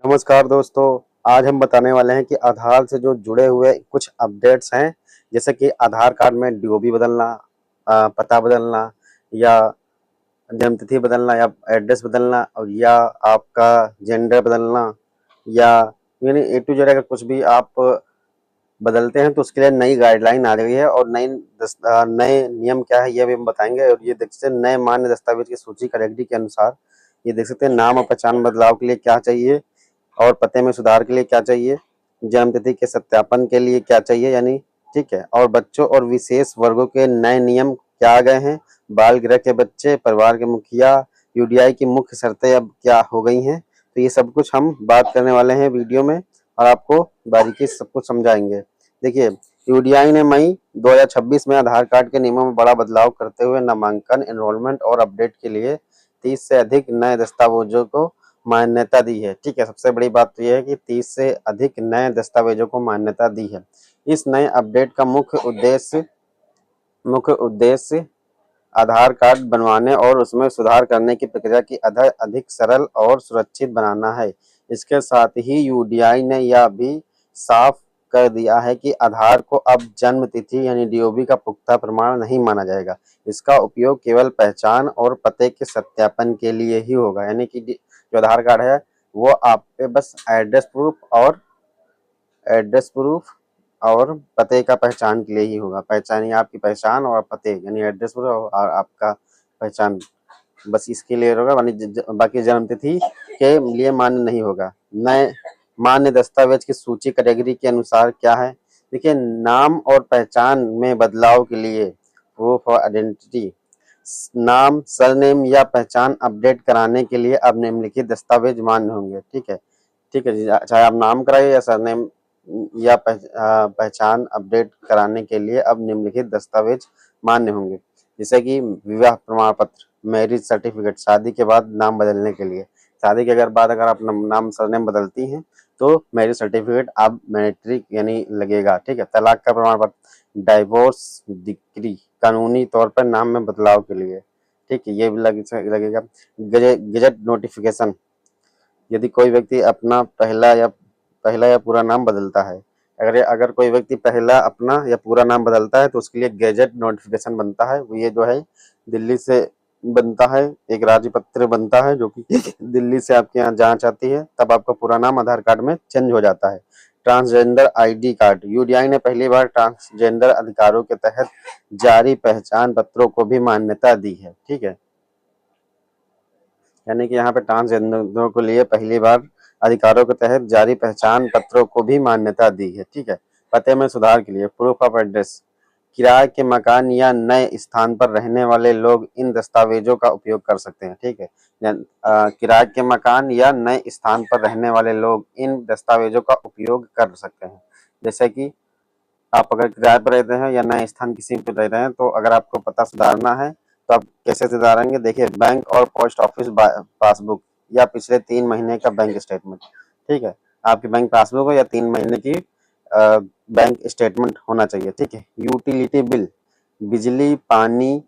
नमस्कार दोस्तों। आज हम बताने वाले हैं कि आधार से जो जुड़े हुए कुछ अपडेट्स हैं, जैसे कि आधार कार्ड में डीओबी बदलना, पता बदलना या जन्मतिथि बदलना या एड्रेस बदलना और या आपका जेंडर बदलना या यानी ए टू जेड अगर कुछ भी आप बदलते हैं तो उसके लिए नई गाइडलाइन आ गई है और नए नियम क्या है ये भी हम बताएंगे। और ये देख सकते हैं नए मान्य दस्तावेज की सूची कैटेगरी के अनुसार ये देख सकते हैं नाम और पहचान बदलाव के लिए क्या चाहिए और पते में सुधार के लिए क्या चाहिए, जन्मतिथि के सत्यापन के लिए क्या चाहिए यानी ठीक है। और बच्चों और विशेष वर्गों के नए नियम क्या आ गए हैं, बाल गृह के बच्चे, परिवार के मुखिया, यूडीआई की मुख्य शर्तें अब क्या हो गई हैं। तो ये सब कुछ हम बात करने वाले हैं वीडियो में और आपको बारीकी से सब कुछ समझाएंगे। देखिए, यूडीआई ने मई 2026 में आधार कार्ड के नियमों में बड़ा बदलाव करते हुए नामांकन, एनरोलमेंट और अपडेट के लिए 30 से अधिक नए दस्तावेजों को मान्यता दी है। ठीक है, सबसे बड़ी बात तो यह है कि 30 से अधिक नए दस्तावेजों को मान्यता दी है। इस नए अपडेट का मुख्य उद्देश्य आधार कार्ड बनवाने और उसमें सुधार करने की प्रक्रिया की अधिक सरल और सुरक्षित बनाना है। इसके साथ ही यूडीआई ने यह भी साफ कर दिया है कि आधार को अब जन्म तिथि यानी डीओबी का पुख्ता प्रमाण नहीं माना जाएगा। इसका उपयोग केवल पहचान और पते के सत्यापन के लिए ही होगा। यानी कि जो आधार कार्ड है वो आप पे बस एड्रेस प्रूफ और पते का पहचान के लिए ही होगा। पहचान या आपकी पहचान और पते यानी एड्रेस प्रूफ और आपका पहचान, बस इसके लिए होगा। बाकी जन्म तिथि के लिए मान्य नहीं होगा। नए मान्य दस्तावेज की सूची कैटेगरी के अनुसार क्या है। देखिए, नाम और पहचान में बदलाव के लिए प्रूफ ऑफ आइडेंटिटी, नाम, सरनेम या पहचान अपडेट कराने के लिए अब निम्नलिखित दस्तावेज मान्य होंगे। ठीक है, ठीक है जी, चाहे आप नाम कराइए या सरनेम या पहचान अपडेट कराने के लिए अब निम्नलिखित दस्तावेज मान्य होंगे। जैसे कि विवाह प्रमाण पत्र, मैरिज सर्टिफिकेट, शादी के बाद नाम बदलने के लिए, शादी के बाद अगर आप नाम सरनेम बदलती हैं तो मैरिज सर्टिफिकेट अब मैंडेटरी यानी लगेगा। ठीक है, तलाक का प्रमाण पत्र, डाइवोर्स डिक्री, कानूनी तौर पर नाम में बदलाव के लिए। ठीक है, ये भी लगेगा। गजट नोटिफिकेशन, यदि कोई व्यक्ति अपना पहला या पूरा नाम बदलता है, अगर कोई व्यक्ति पहला अपना या पूरा नाम बदलता है तो उसके लिए गैजेट नोटिफिकेशन बनता है। ये जो है दिल्ली से बनता है, एक राज्य पत्र बनता है जो कि दिल्ली से आपके यहाँ जांच आती है, तब आपका पूरा नाम आधार कार्ड में चेंज हो जाता है। ट्रांसजेंडर आईडी कार्ड, यूडीआई ने पहली बार ट्रांसजेंडर अधिकारों के तहत जारी पहचान पत्रों को भी मान्यता दी है। ठीक है, यानी कि यहाँ पे ट्रांसजेंडरों के लिए पहली बार अधिकारों के तहत जारी पहचान पत्रों को भी मान्यता दी है। ठीक है, पते में सुधार के लिए प्रूफ ऑफ एड्रेस, किराए के मकान या नए स्थान पर रहने वाले लोग इन दस्तावेजों का उपयोग कर सकते हैं। ठीक है, किराए के मकान या नए स्थान पर रहने वाले लोग इन दस्तावेजों का उपयोग कर सकते हैं। जैसे कि आप अगर किराए पर रहते हैं या नए स्थान किसी पे रह रहे हैं तो अगर आपको पता सुधारना है तो आप कैसे सुधारेंगे। देखिए, बैंक और पोस्ट ऑफिस पासबुक या पिछले 3 महीने का बैंक स्टेटमेंट। ठीक है, आपकी बैंक पासबुक हो या 3 महीने की बैंक स्टेटमेंट होना चाहिए। ठीक है, यूटिलिटी बिल, बिजली पानी,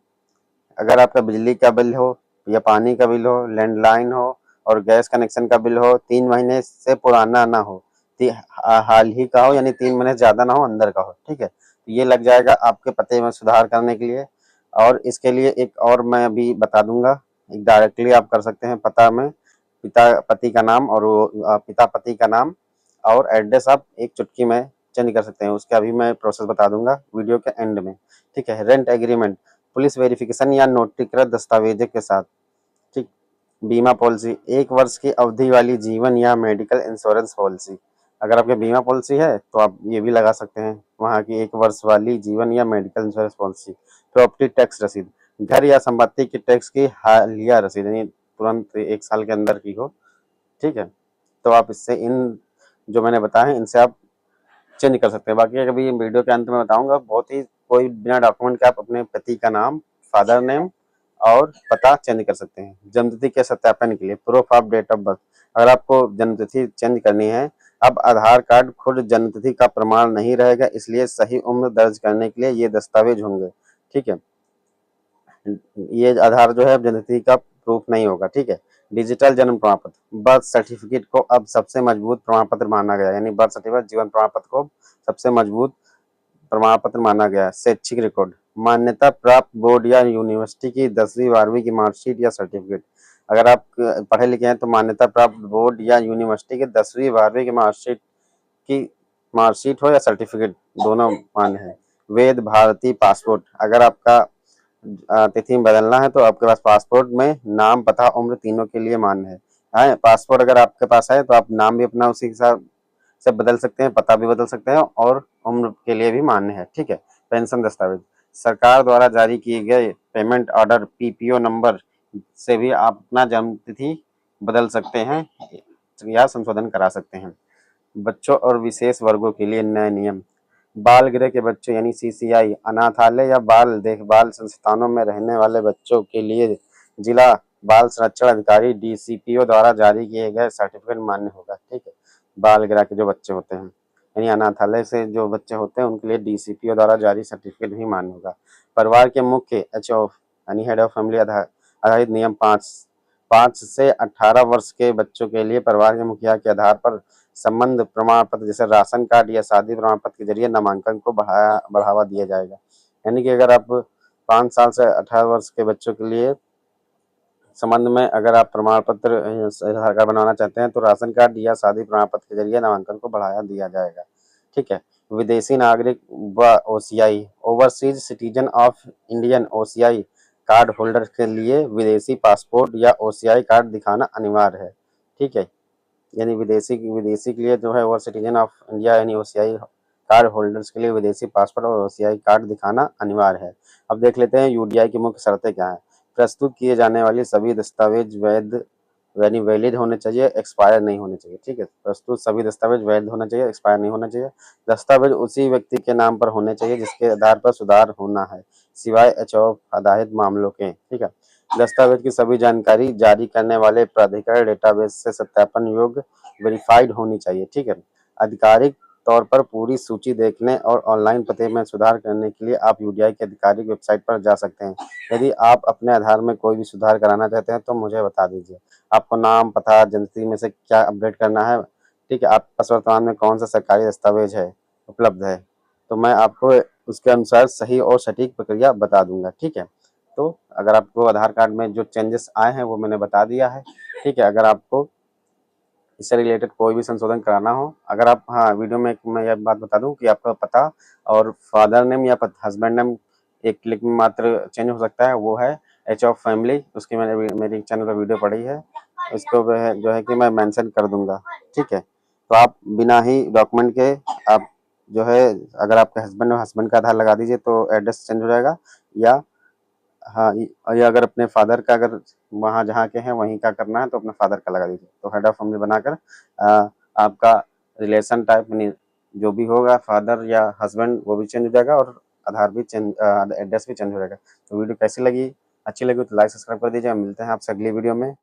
अगर आपका बिजली का बिल हो या पानी का बिल हो, लैंडलाइन हो और गैस कनेक्शन का बिल हो, 3 महीने से पुराना ना हो, हाल ही का हो यानी 3 महीने से ज्यादा ना हो, अंदर का हो। ठीक है, तो ये लग जाएगा आपके पते में सुधार करने के लिए। और इसके लिए एक और मैं अभी बता दूंगा, एक डायरेक्टली आप कर सकते हैं। पता में पति का नाम और पिता पति का नाम और एड्रेस आप एक चुटकी में चेंज कर सकते हैं। उसका अभी मैं प्रोसेस बता दूंगा वीडियो के एंड में। ठीक है, रेंट एग्रीमेंट, पुलिस वेरिफिकेशन या नोटरीकृत दस्तावेज के साथ। ठीक, बीमा पॉलिसी, 1 वर्ष की अवधि वाली जीवन या मेडिकल इंश्योरेंस पॉलिसी, अगर आपके बीमा पॉलिसी है तो आप ये भी लगा सकते हैं, वहाँ की 1 वर्ष वाली जीवन या medical insurance policy. Property tax रसीद, घर या संपत्ति की टैक्स की हालिया रसीद यानी तुरंत 1 साल के अंदर की हो। ठीक है, तो आप इससे इन जो मैंने बताया है इनसे आप चेंज कर सकते हैं। बाकी कभी वीडियो के अंत में बताऊंगा, बहुत ही कोई बिना डॉक्यूमेंट के आप अपने पति का नाम, फादर नेम और पता चेंज कर सकते हैं। जन्मतिथि के सत्यापन के लिए proof of date of birth, अगर आपको जन्मतिथि चेंज करनी है, अब आधार कार्ड खुद जन्मतिथि का प्रमाण नहीं रहेगा, इसलिए सही उम्र दर्ज करने के लिए ये दस्तावेज होंगे। ठीक है, ये आधार जो है जनतिथि का प्रूफ नहीं होगा, ठीक है। डिजिटल जन्म प्रमाण पत्र, बर्थ सर्टिफिकेट को अब सबसे मजबूत प्रमाण पत्र माना गया, यानी बर्थ सर्टिफिकेट जीवन प्रमाण पत्र को सबसे मजबूत प्रमाण पत्र माना गया। शैक्षिक रिकॉर्ड, मान्यता प्राप्त बोर्ड या यूनिवर्सिटी की 10वीं 12वीं की मार्कशीट या सर्टिफिकेट। अगर आप पढ़े लिखे हैं तो मान्यता प्राप्त बोर्ड या यूनिवर्सिटी के 10वीं 12वीं की मार्कशीट हो या सर्टिफिकेट, दोनों मान्य है। वैध भारतीय पासपोर्ट, अगर आपका तिथि में बदलना है तो आपके पास पासपोर्ट में नाम पता उम्र तीनों के लिए मान्य है। हाँ, पासपोर्ट अगर आपके पास है तो आप नाम भी अपना उसी के साथ से बदल सकते हैं, पता भी बदल सकते हैं और उम्र के लिए भी मान्य है, ठीक है। पेंशन दस्तावेज, सरकार द्वारा जारी किए गए पेमेंट ऑर्डर पीपीओ नंबर से भी आप अपना जन्म तिथि बदल सकते हैं या संशोधन करा सकते हैं। बच्चों और विशेष वर्गों के लिए नए नियम, बाल गृह के बच्चों यानी सीसीआई, अनाथालय या बाल देखभाल संस्थानों में रहने वाले बच्चों के लिए जिला बाल संरक्षण अधिकारी डीसीपीओ द्वारा जारी किए गए सर्टिफिकेट मान्य होगा, ठीक है। बाल गृह के जो बच्चे होते हैं यानी अनाथालय से जो बच्चे होते हैं उनके लिए डीसीपीओ द्वारा जारी सर्टिफिकेट भी मान्य होगा। परिवार के मुख्य एचओ यानी हेड ऑफ फैमिली आधारित नियम 5 से 18 वर्ष के बच्चों के लिए परिवार के मुखिया के आधार पर संबंध प्रमाण पत्र जैसे राशन कार्ड या शादी प्रमाण पत्र के जरिए नामांकन को बढ़ावा दिया जाएगा। यानी कि अगर आप 5 साल से 18 वर्ष के बच्चों के लिए संबंध में अगर आप प्रमाण पत्र आधार कार्ड बनवाना चाहते हैं तो राशन कार्ड या शादी प्रमाण पत्र के जरिए नामांकन को बढ़ाया दिया जाएगा, ठीक है। विदेशी नागरिक व OCI overseas citizen of Indian OCI card holder के लिए विदेशी पासपोर्ट या ओसीआई कार्ड दिखाना अनिवार्य है, ठीक है। यानी विदेशी के लिए जो है वो सिटीजन ऑफ इंडिया यानी ओसीआई कार्ड होल्डर्स के लिए विदेशी पासपोर्ट और ओसीआई कार्ड दिखाना अनिवार्य है। अब देख लेते हैं यूडीआई की मुख्य शर्तें क्या हैं। प्रस्तुत किए जाने वाली सभी दस्तावेज वैध यानी वैलिड होने चाहिए, एक्सपायर नहीं होने चाहिए, ठीक है। प्रस्तुत सभी दस्तावेज वैध होना चाहिए, एक्सपायर नहीं होना चाहिए। दस्तावेज उसी व्यक्ति के नाम पर होने चाहिए जिसके आधार पर सुधार होना है, सिवाय एचओ आधारित मामलों के, ठीक है। दस्तावेज की सभी जानकारी जारी करने वाले प्राधिकरण डेटाबेस से सत्यापन योग्य वेरीफाइड होनी चाहिए, ठीक है। आधिकारिक तौर पर पूरी सूची देखने और ऑनलाइन पते में सुधार करने के लिए आप यूडीआई की आधिकारिक वेबसाइट पर जा सकते हैं। यदि आप अपने आधार में कोई भी सुधार कराना चाहते हैं तो मुझे बता दीजिए। आपको नाम पता जनतिथि में से क्या अपडेट करना है, ठीक है। आपके पास वर्तमान में कौन सा सरकारी दस्तावेज है उपलब्ध है, तो मैं आपको उसके अनुसार सही और सटीक प्रक्रिया बता दूंगा, ठीक है। तो अगर आपको आधार कार्ड में जो चेंजेस आए हैं वो मैंने बता दिया है, ठीक है। अगर आपको इससे रिलेटेड कोई भी संशोधन कराना हो, अगर आप हाँ वीडियो में मैं यह बात बता दूं कि आपका पता और फादर नेम या हस्बैंड नेम एक क्लिक में मात्र चेंज हो सकता है, वो है एच ऑफ फैमिली, उसकी मैंने मेरी चैनल पर वीडियो पड़ी है, इसको जो है कि मैं मेंशन कर दूंगा, ठीक है। तो आप बिना ही डॉक्यूमेंट के आप जो है अगर आपके हस्बैंड का आधार लगा दीजिए तो एड्रेस चेंज हो जाएगा, या हाँ ये अगर अपने फादर का अगर वहाँ जहाँ के हैं वहीं का करना है तो अपने फादर का लगा दीजिए। तो हेड ऑफ फैमिली बनाकर आपका रिलेशन टाइप जो भी होगा फादर या हस्बैंड वो भी चेंज हो जाएगा और आधार भी चेंज एड्रेस भी चेंज हो जाएगा। तो वीडियो कैसी लगी, अच्छी लगी तो लाइक सब्सक्राइब कर दीजिए। मिलते हैं आपसे अगली वीडियो में।